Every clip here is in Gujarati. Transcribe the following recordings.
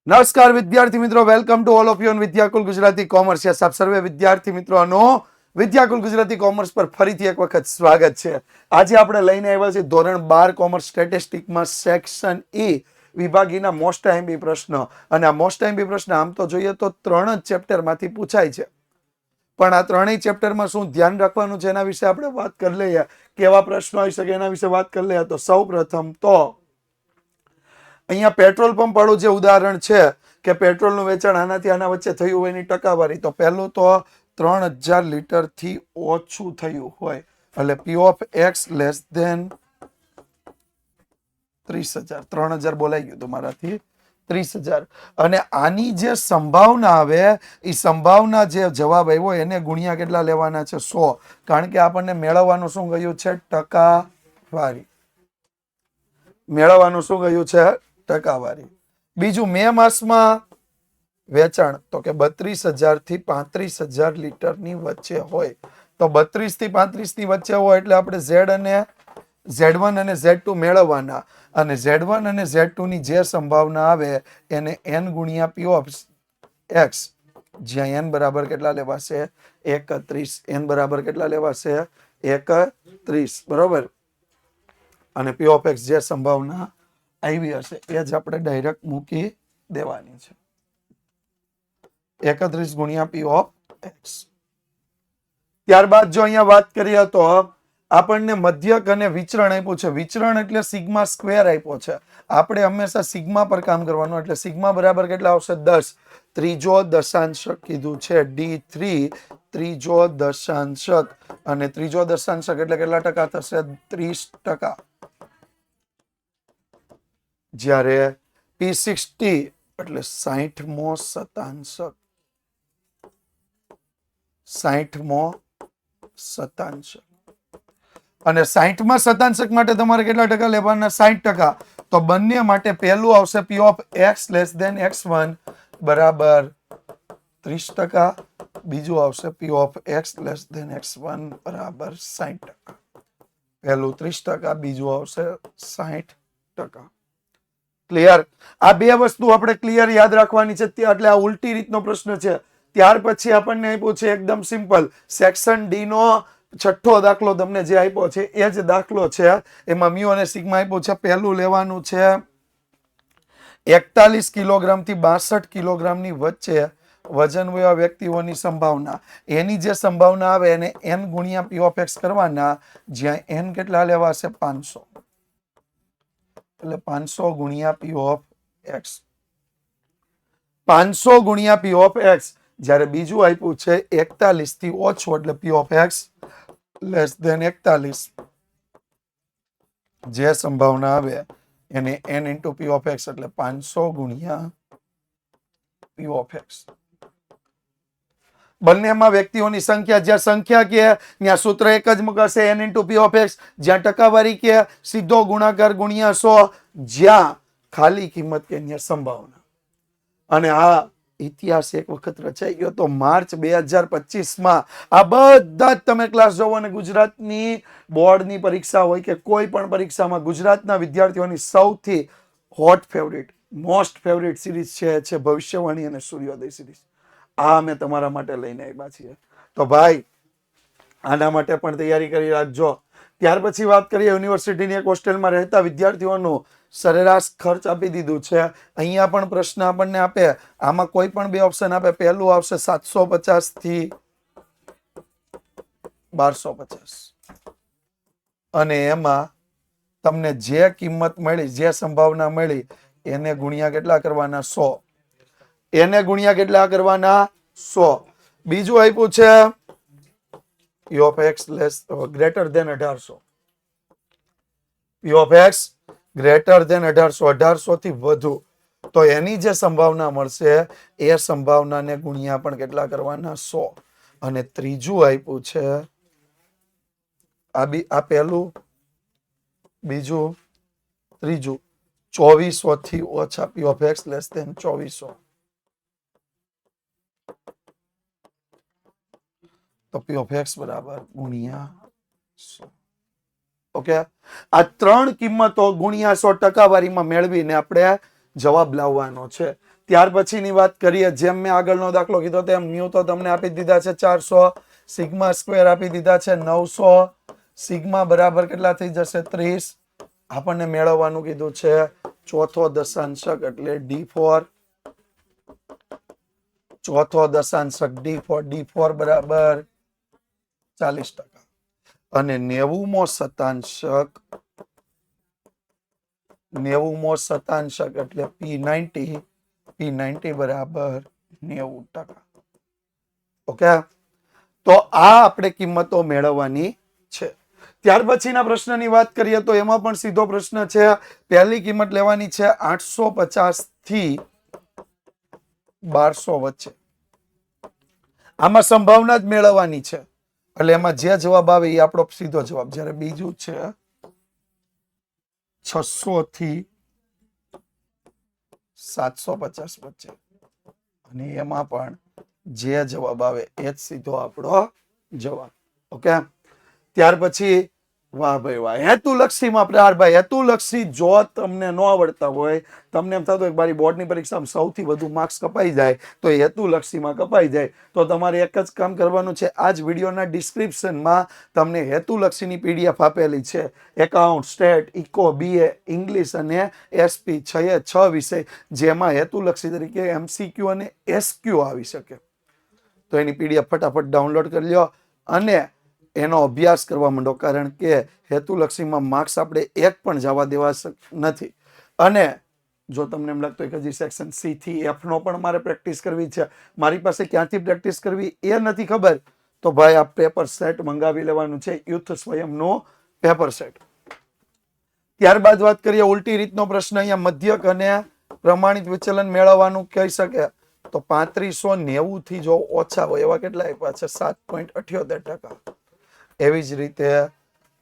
નમસ્કાર વિદ્યાર્થી મિત્રો, welcome to all of you Vidyakul Gujarati commerce. Yes, આપ સર્વે વિદ્યાર્થી મિત્રોનો વિદ્યાકુલ ગુજરાતી કોમર્સ પર ફરીથી એક વખત સ્વાગત છે. આજે આપણે લઈને આવ્યા છીએ ધોરણ 12 કોમર્સ સ્ટેટિસ્ટિક્સમાં સેક્શન E વિભાગીના મોસ્ટ આઈએમપી પ્રશ્ન. અને આ મોસ્ટ આઈએમપી પ્રશ્ન આમ તો જોઈએ તો 3 જ ચેપ્ટરમાંથી પૂછાય છે, પણ આ ત્રણેય ચેપ્ટરમાં શું ધ્યાન રાખવાનું છે એના વિશે આપણે વાત કરી લઈએ. કેવા પ્રશ્નો આવી શકે એના વિશે વાત કરી લઈએ. તો સૌ પ્રથમ તો અહીંયા પેટ્રોલ પંપ વાળું જે ઉદાહરણ છે કે પેટ્રોલનું વેચાણ આનાથી આના વચ્ચે થયું હોય એની ટકાવારી, તો પહેલું તો 3000 લીટર થી ઓછું થયું હોય એટલે P of X less than 30,000. 3000 બોલાઈ ગયું તમારાથી 30,000. અને આની જે સંભાવના આવે એ સંભાવના જે જવાબ આવ્યો એને ગુણ્યા કેટલા લેવાના છે? 100. કારણ કે આપણને મેળવવાનું શું કહ્યું છે? ટકાવારી. મેળવવાનું શું કહ્યું છે? ટકાવારી. બીજું, મે માસમાં વેચાણ તો કે 32,000 થી 35,000 લીટરની વચ્ચે હોય. તો 32 થી 35 ની વચ્ચે હોય એટલે આપણે Z1 અને Z2 મેળવવાના. અને Z1 અને Z2 ની જે સંભાવના આવે એને n ગુણ્યા P of X, જ્યાં n બરાબર કેટલા લેવાશે? 31. n બરાબર કેટલા લેવાશે? 31. બરોબર. અને P of X જે સંભાવના આવી હશે એ જ આપણે ડાયરેક્ટ મૂકી દેવાની છે. 31 ગુણ્યા P of X. ત્યારબાદ જો અહીંયા વાત કરીએ તો આપણને મધ્યક અને વિચરણ આપ્યું છે. વિચરણ એટલે સિગ્મા સ્ક્વેર આપ્યો છે. આપણે હંમેશા સિગ્મા પર કામ કરવાનું, એટલે સિગ્મા બરાબર કેટલા આવશે? 10. ત્રીજો દશાંશક કીધું છે D3, ત્રીજો દશાંશક. અને ત્રીજો દશાંશક એટલે કેટલા ટકા થશે? 30%. જ્યારે P60 એટલે 60મો શતાંશક. 60મો શતાંશક. અને 60મા શતાંશક માટે તમારે કેટલા ટકા લેવાના? 60%. તો બંને માટે પહેલું આવશે P of X less than X1 બરાબર 30%. બીજું આવશે P of X less than X1 બરાબર 60%. પહેલું 30%, બીજું આવશે 60%. ક્લિયર? આ બે વસ્તુ આપણે ક્લિયર યાદ રાખવાની છે. એટલે આ ઉલટી રીતનો પ્રશ્ન છે. ત્યાર પછી આપણને આપ્યું છે એકદમ સિમ્પલ સેક્શન ડી નો છઠ્ઠો દાખલો. તમને જે આપ્યો છે એ જ દાખલો છે. એમાં મ્યુ અને સિગ્મા આપ્યું છે. પહેલું લેવાનું છે 41 કિલોગ્રામ થી 62 કિલોગ્રામની વચ્ચે વજન હોય વ્યક્તિઓની સંભાવના. એની જે સંભાવના આવે એને n ગુણ્યા P of X કરવાના, જ્યાં n કેટલા લેવાશે? 500. એટલે 500 ગુણ્યા P of X. 500 ગુણ્યા P of X. જ્યારે બીજું આપ્યું છે 41 થી ઓછું એટલે P of X less than 41. જે સંભાવના આવે એને n into P of X એટલે 500 ગુણ્યા P of X. બંનેમાં વ્યક્તિઓની સંખ્યા, જ્યાં સંખ્યા કે ત્યાં સૂત્ર એક જ મુકાશે, n into P of X. જ્યાં ટકાવારી કે સીધો ગુણાકાર ગુણ્યા 100. જ્યાં ખાલી કિંમત કે ત્યાં સંભાવના. અને આ ઇતિહાસ એક વખત રચાઈ ગયો તો માર્ચ 2025માં આ બધા જ તમે ક્લાસ જોવો અને ગુજરાતની બોર્ડની પરીક્ષા હોય કે કોઈ પણ પરીક્ષામાં ગુજરાતના વિદ્યાર્થીઓની સૌથી hot favourite, most favourite series છે ભવિષ્યવાણી અને સૂર્યોદય સિરીઝ. આ અમે તમારા માટે લઈને આવ્યા છીએ. તો ભાઈ આના માટે પણ તૈયારી કરી રાખજો. ત્યાર પછી વાત કરીએ યુનિવર્સિટીની એક હોસ્ટેલમાં રહેતા વિદ્યાર્થીઓનું સરેરાશ ખર્ચ આપી દીધું છે. અહીંયા પણ પ્રશ્ન આપણને આપે, આમાં કોઈ પણ બે ઓપ્શન આપે. પહેલું આવશે 750 થી 1250. અને એમાં તમને જે કિંમત મળી, જે સંભાવના મળી એને ગુણ્યા કેટલા કરવાના? 100. એને ગુણ્યા કેટલા કરવાના? 100. બીજું આપ્યું છે P of X less greater than 1800. P of X greater than 1800 થી વધુ. તો એની જે સંભાવના મળશે એ સંભાવનાને ગુણ્યા પણ કેટલા કરવાના? 100. અને ત્રીજું આપ્યું છે આ પહેલું, બીજું, ત્રીજું 2400 થી ઓછા. P of X less than 2400. તો P of X બરાબર ગુણ્યા 100. ઓકે, આ ત્રણ કિંમતો ગુણ્યા 100 ટકાવારીમાં મેળવીને આપણે જવાબ લાવવાનો છે. ત્યાર પછીની વાત કરીએ, જેમ મેં આગળનો દાખલો કીધો તેમ મ્યુ તો તમને આપી દીધા છે 400, સિગ્મા સ્ક્વેર આપી દીધા છે 900, સિગ્મા બરાબર કેટલા થઈ જશે 30. આપણને મેળવવાનું કીધું છે ચોથો દશાંશક એટલે D4, ચોથો દશાંશક D4, D4 બરાબર 40%. અને 90મો શતાંશક એટલે P90, P90 બરાબર 90%. ઓકે, તો આ આપણે કિંમતો મેળવવાની છે. ત્યાર પછીના પ્રશ્નની વાત કરીએ તો એમાં પણ સીધો પ્રશ્ન છે. પહેલી કિંમત લેવાની છે 850 થી 1200 વચ્ચે. આમાં સંભાવના જ મેળવવાની છે, એટલે એમાં જે જવાબ આવે એ આપણો સીધો જવાબ. જ્યારે બીજું છે 600 થી 750 વચ્ચે, અને એમાં પણ જે જવાબ આવે એ જ સીધો આપણો જવાબ. ઓકે, ત્યાર પછી વાહ ભાઈ વાહ, હેતુલક્ષીમાં પ્રહાર. ભાઈ હેતુલક્ષી જો તમને ન આવડતા હોય, તમને એમ થતું હોય મારી બોર્ડની પરીક્ષામાં સૌથી વધુ માર્ક્સ કપાઈ જાય તો એ હેતુલક્ષીમાં કપાઈ જાય, તો તમારે એક જ કામ કરવાનું છે. આ જ વિડીયોના ડિસ્ક્રિપ્શનમાં તમને હેતુલક્ષીની PDF આપેલી છે. Account, state, eco, BA, English અને SP 6 વિષય, જેમાં હેતુલક્ષી તરીકે MCQ અને SQ આવી શકે. તો એની PDF ફટાફટ ડાઉનલોડ કરી લો અને એનો અભ્યાસ કરવા માંડો, કારણ કે હેતુલક્ષીમાં માર્ક્સ આપણે એક પણ જવા દેવા નથી. અને જો તમને એમ લાગતું હોય કે હજી સેક્શન C થી F નો પણ મારે પ્રેક્ટિસ કરવી છે, મારી પાસે ક્યાંથી પ્રેક્ટિસ કરવી એ નથી ખબર, તો ભાઈ આ પેપર સેટ મંગાવી લેવાનું છે, યુથ સ્વયંનો પેપર સેટ. ત્યારબાદ વાત કરીએ ઉલટી રીતનો પ્રશ્ન. અહીંયા મધ્યક અને પ્રમાણિત વિચલન મેળવવાનું કહી શકે તો 3590 થી જો ઓછા હોય એવા કેટલા આપ્યા છે 7.78%. એવી જ રીતે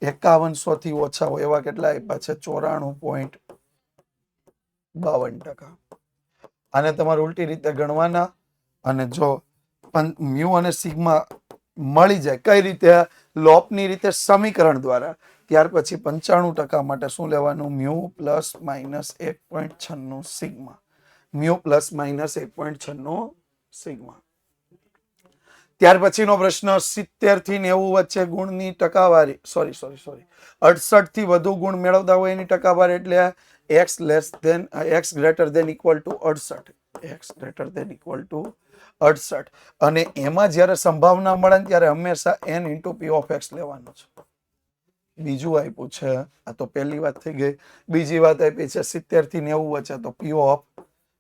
5100 થી ઓછા હોય એવા કેટલા આપ્યા છે 94.52%. આને તમારે ઉલટી રીતે ગણવાના, અને જો મ્યુ અને સિગ્મા મળી જાય કઈ રીતે, લોપની રીતે સમીકરણ દ્વારા, ત્યાર પછી 95% માટે શું લેવાનું, mu plus minus 1.96 sigma, mu plus minus 1.96 sigma. ત્યાર પછીનો પ્રશ્ન 70 થી 90 વચ્ચે ગુણની ટકાવારી, સોરી 68 થી વધુ ગુણ મેળવતા હોય એની ટકાવારી એટલે x greater than equal to 68, x greater than equal to 68. અને એમાં જ્યારે સંભાવના મળે ત્યારે હંમેશા n into p of x લેવાનો છે. બીજું આપ્યું છે, આ તો પહેલી વાત થઈ ગઈ. બીજી વાત આપી છે 70 થી 90 વચ્ચે, તો p ઓફ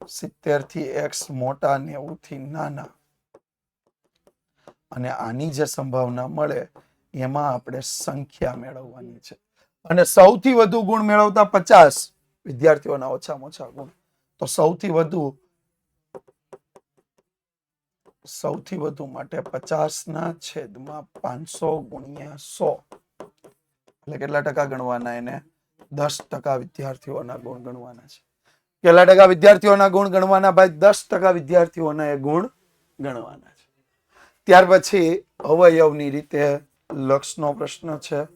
70 થી x મોટા 90 થી નાના. અને આની જે સંભાવના મળે એમાં આપણે સંખ્યા મેળવવાની છે. અને સૌથી વધુ ગુણ મેળવતા 50 વિદ્યાર્થીઓના ઓછામાં ઓછા ગુણ, તો સૌથી વધુ માટે 50/500 ગુણ્યા 100 એટલે કેટલા ટકા ગણવાના, એને 10% વિદ્યાર્થીઓના ગુણ ગણવાના છે. કેટલા ટકા વિદ્યાર્થીઓના ગુણ ગણવાના? ભાઈ 10% વિદ્યાર્થીઓના એ ગુણ ગણવાના છે. ત્યાર પછી અવયવની રીતે લક્ષનો પ્રશ્ન છે.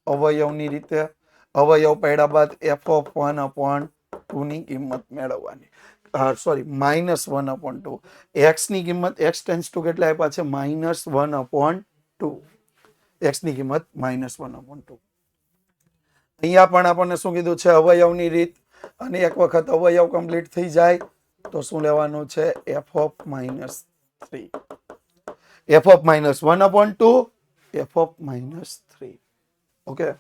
અવયવની રીતે અવયવ પડ્યા બાદ f(1/2) ની કિંમત મેળવવાની. -1/2. x ની કિંમત x ટેન્ડ્સ ટુ કેટલા આપ્યા છે -1/2. x ની કિંમત -1/2. અહીંયા પણ આપણને શું કીધું છે, અવયવની રીત. અને એક વખત અવયવ કમ્પ્લીટ થઈ જાય તો શું લેવાનું છે, f(-3), f(-1/2), f(-3). ઓકે,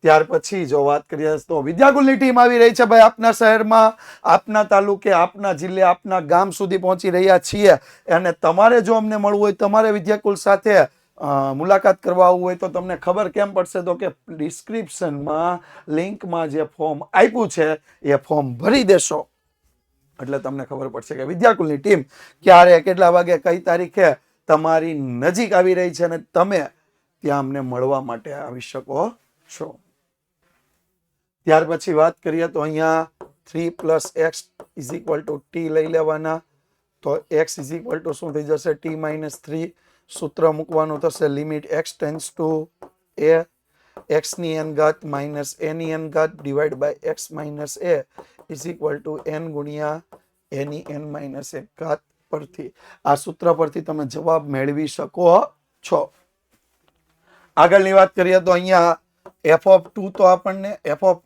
ત્યાર પછી જો વાત કરીએ તો વિદ્યાકુલની ટીમ આવી રહી છે. ભાઈ આપના શહેરમાં, આપના તાલુકે, આપના જિલ્લે, આપના ગામ સુધી પહોંચી રહ્યા છીએ. અને તમારે જો અમને મળવું હોય, તમારે વિદ્યાકુલ સાથે મુલાકાત કરવા આવવું હોય તો તમને ખબર કેમ પડશે, તો કે ડિસ્ક્રિપ્શનમાં લિંકમાં જે ફોર્મ આપ્યું છે એ ફોર્મ ભરી દેશો એટલે તમને ખબર પડશે કે વિદ્યાકુલની ટીમ ક્યારે, કેટલા વાગે, કઈ તારીખે તમારી નજીક આવી રહી છે અને તમે ત્યાં અમને મળવા માટે આવી શકો છો. ત્યાર પછી વાત કરીએ તો અહીંયા 3 + x = t લઈ લેવાના. તો x = શું થઈ જશે, t - 3. સૂત્ર મૂકવાનું થશે limit x tends to a x ની n ઘાત માઇનસ a ની n ઘાત divide by x minus a is equal to n ગુણ્યા a ની n માઇનસ 1 ઘાત પરથી આ સૂત્ર પરથી તમે જવાબ મેળવી શકો છો. આગળની વાત કરીએ તો અહીંયા f ઓફ 2 તો આપણને f ઓફ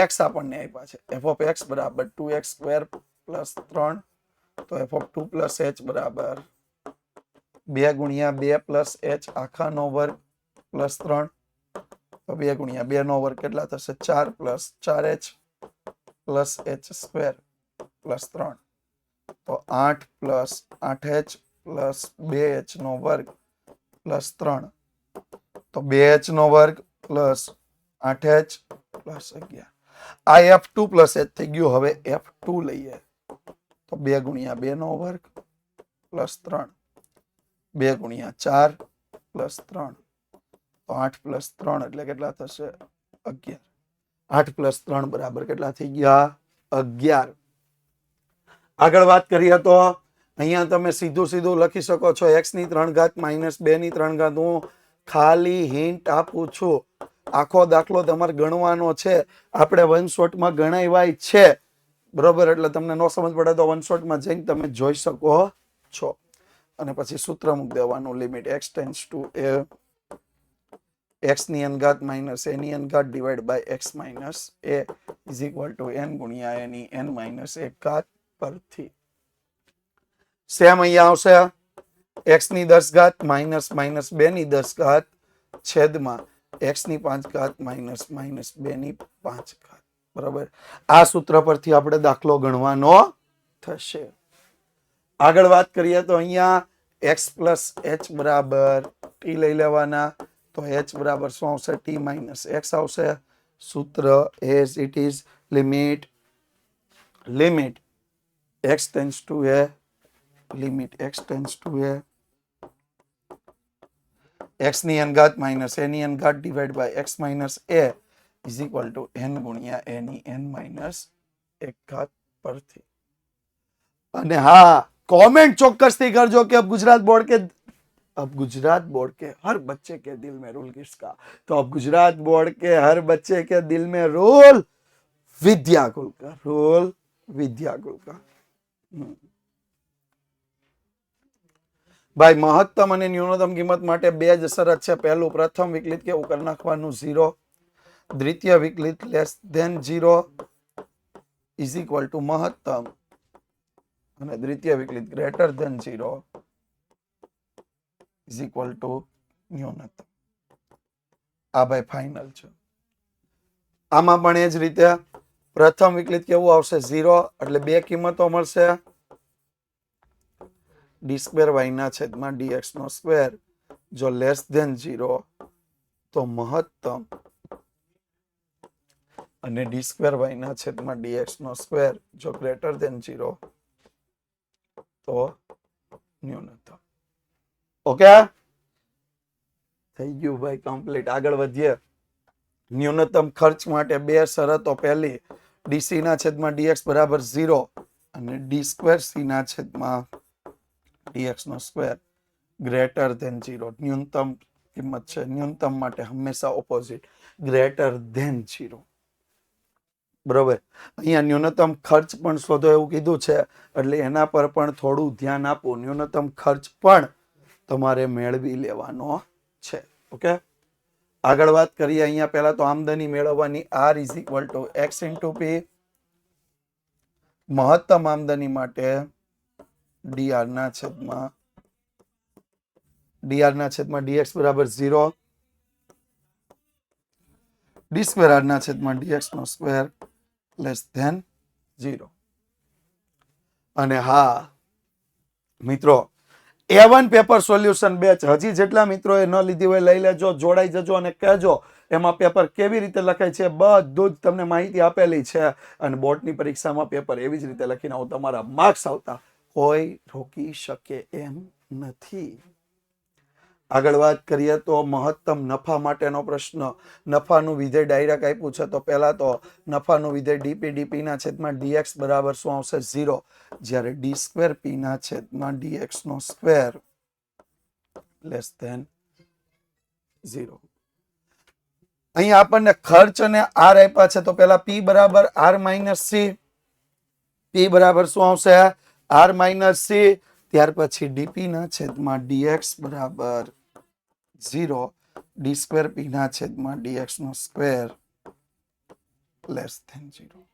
x આપણને આપ્યા છે. f ઓફ x બરાબર 2x સ્ક્વેર પ્લસ 3 તો f ઓફ 2 પ્લસ h બરાબર 2 ગુણ્યા 2 પ્લસ h આખાનો વર્ગ પ્લસ 3 તો 2 ગુણ્યા 2 નો વર્ગ કેટલા થશે 4 plus 4h plus h square plus 3 તો 8 પ્લસ 8h પ્લસ 2h નો વર્ગ પ્લસ 3 તો 2h નો વર્ગ પ્લસ 8h પ્લસ 11 આ f2 પ્લસ h થઈ ગયું. હવે f2 લઈએ તો 2 ગુણ્યા 2 નો વર્ગ પ્લસ 3 2 ગુણ્યા 4 પ્લસ 3 તો 8 પ્લસ 3 એટલે કેટલા થશે 11 8 પ્લસ 3 બરાબર કેટલા થઈ ગયા 11. આગળ વાત કરીએ તો અહીંયા તમે સીધું લખી શકો છો x ની 3 ઘાત માઇનસ 2 ની 3 ઘાત. હું ખાલી હિન્ટ આપું છું. આખો દાખલો તમારે ગણવાનો છે. આપણે વન શોટમાં ગણાવ્યા છે બરોબર. એટલે તમને નો સમજ પડે તો વન શોટમાં જઈને તમે જોઈ શકો છો અને પછી સૂત્ર મૂકી દેવાનું limit x tends to a x ની n ઘાત માઇનસ a ની n ઘાત divide by x minus a is equal to n ગુણ્યા a ની n માઇનસ 1 ઘાત પરથી. સેમ અહીંયા આવશે x ની 10 ઘાત માઇનસ 2 ની 10 ઘાત છેદમાં x ની 5 ઘાત માઇનસ 2 ની 5 ઘાત બરાબર. આ સૂત્ર પરથી આપણે દાખલો ગણવાનો થશે. આગળ વાત કરીએ તો અહીંયા x પ્લસ h બરાબર t લઈ લેવાના તો h બરાબર શું આવશે t માઇનસ x આવશે. સૂત્ર as it is limit x tends to a limit x tends to a x ની n ઘાત માઇનસ a ની n ઘાત divide by x minus a is equal to n ગુણ્યા a ની n માઇનસ 1 ઘાત પરથી. અને હા कमेंट चौकसથી करजो कि अब गुजरात बोर्ड के हर बच्चे के दिल में रूल किसका. तो अब गुजरात बोर्ड के हर बच्चे के दिल में रूल विद्याकुल का. रूल विद्याकुल का. भाई महत्तम અને ન્યૂનતમ કિંમત માટે બે જ શરત છે. પહેલું પ્રથમ વિકલિત કેવું કરી નાખવાનું 0, દ્વિતીય વિકલિત less than 0 is equal to મહત્તમ અને દ્વિતીય વિકલિત greater than 0 is equal to ન્યૂનતમ. આ ભાઈ ફાઇનલ છે. આમાં પણ એ જ રીતે પ્રથમ વિકલિત કેવું આવશે 0 એટલે બે કિંમતો મળશે ડી સ્ક્વેર વાય ના છેદમાં dx નો સ્ક્વેર. જો લેસ ધેન 0 તો મહત્તમ અને ડી સ્ક્વેર વાય ના છેદમાં dx નો સ્ક્વેર જો ગ્રેટર ધેન 0 તો ન્યૂનતમ. ઓકે થઈ ગયું ભાઈ કમ્પ્લીટ. આગળ વધીએ. ન્યૂનતમ ખર્ચ માટે બે શરતો. પહેલી ડીસી ના છેદમાં dx બરાબર 0 અને ડી સ્ક્વેર સી ના છેદમાં dx નો સ્ક્વેર ગ્રેટર ધેન 0. ન્યૂનતમ કિંમત છે. ન્યૂનતમ માટે હંમેશા ઓપોઝિટ ગ્રેટર ધેન 0 બરોબર. અહીંયા ન્યૂનતમ ખર્ચ પણ શોધો એવું કીધું છે એટલે એના પર પણ થોડું ધ્યાન આપો. ન્યૂનતમ ખર્ચ પણ તમારે મેળવી લેવાનો છે. ઓકે આગળ વાત કરીએ. અહીંયા પહેલા તો આમદની મેળવવાની. r is equal two x into p. મહત્તમ આમદની માટે dr ના છેદમાં dx બરાબર 0 ડી સ્ક્વેર r ના છેદમાં dx નો સ્ક્વેર લેસ ધેન 0. અને હા મિત્રો A1 પેપર સોલ્યુશન બેચ હજી જેટલા મિત્રોએ ન લીધી હોય લઈ લેજો, જોડાઈ જજો અને કહેજો એમાં પેપર કેવી રીતે લખાય છે બધું જ તમને માહિતી આપેલી છે. અને બોર્ડની પરીક્ષામાં પેપર એવી જ રીતે લખીને આવું તમારા માર્ક્સ આવતા કોઈ રોકી શકે એમ નથી. આગળ વાત કરીએ તો મહત્તમ નફા માટેનો પ્રશ્ન. નફાનું વિધેય ડાયરેક્ટ આપ્યું છે તો પહેલા તો નફાનું વિધેય ડીપી ના છેદમાં dx બરાબર શું આવશે 0 જ્યારે ડી સ્ક્વેર પી ના છેદમાં dx નો સ્ક્વેર લેસ ધેન 0. અહીંયા આપણને ખર્ચ અને આર આપ્યા છે, તો પેલા પી બરાબર આર માઇનસ સી. પી બરાબર શું આવશે? R minus C. ત્યાર પછી ડીપી ના છેદમાં ડીએક્સ બરાબર 0, ડી સ્ક્વેર પી ના છેદમાં ડીએક્સ નો સ્ક્વેર લેસ ધેન 0.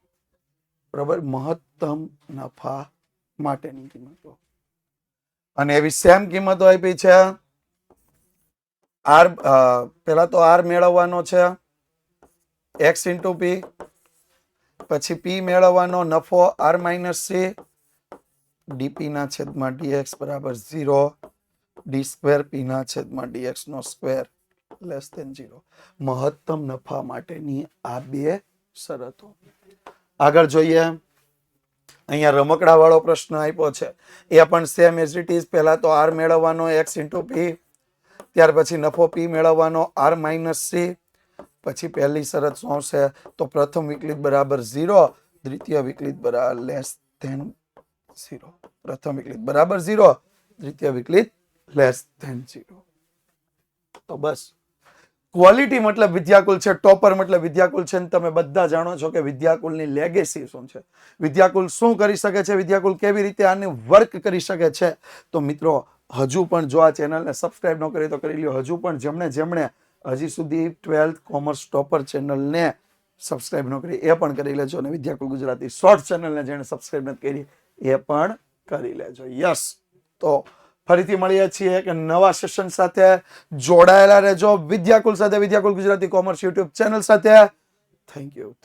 બરાબર, મહત્તમ નફા માટેની કિંમતો. અને એવી સેમ કિંમતો આપી છે. આર પેલા તો આર મેળવવાનો છે એક્સ ઇન્ટુ પી, પછી પી મેળવવાનો નફો આર માઇનસ સી, ડીપી ના છેદમાં ડીએક્સ બરાબર 0, ડી સ્ક્વેર પી ના છેદમાં ડીએક્સ નો સ્ક્વેર લેસ ધેન 0. મહત્તમ નફા માટેની આ બે શરતો. આગળ જોઈએ. અહીંયા રમકડા વાળો પ્રશ્ન આપ્યો છે, એ પણ સેમ એઝ ઇટ ઇઝ. પહેલા તો આર મેળવવાનો એક્સ ઇન્ટુ પી, ત્યાર પછી નફો પી મેળવવાનો આર માઇનસ સી. પછી પહેલી શરત શું આવશે? તો પ્રથમ વિકલિત બરાબર 0, દ્વિતીય વિકલિત બરાબર લેસ ધેન 0. પ્રથમ વિકલિત બરાબર 0, દ્વિતીય વિકલિત લેસ ધેન 0. તો બસ, ક્વોલિટી મતલબ વિદ્યાકુલ છે, ટોપર મતલબ વિદ્યાકુલ છે. તમે બધા જાણો છો કે વિદ્યાકુલની લેગેસી શું છે, વિદ્યાકુલ શું કરી શકે છે, વિદ્યાકુલ કેવી રીતે આને વર્ક કરી શકે છે. તો મિત્રો, હજુ પણ જો આ ચેનલને સબસ્ક્રાઇબ ન કરી તો કરી લ્યો. હજુ પણ જેમણે હજી સુધી 12th કોમર્સ ટોપર ચેનલને સબસ્ક્રાઇબ ન કરી એ પણ કરી લેજો, અને વિદ્યાકુલ ગુજરાતી શોર્ટ ચેનલને જેને સબસ્ક્રાઇબ નથી કરી એ પણ કરી લેજો. યસ. તો ફરીથી મળીએ છીએ એક નવા સેશન સાથે. જોડાયેલા રહેજો વિદ્યાકુલ સાથે, Vidyakul Gujarati commerce YouTube channel સાથે. Thank you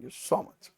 so much.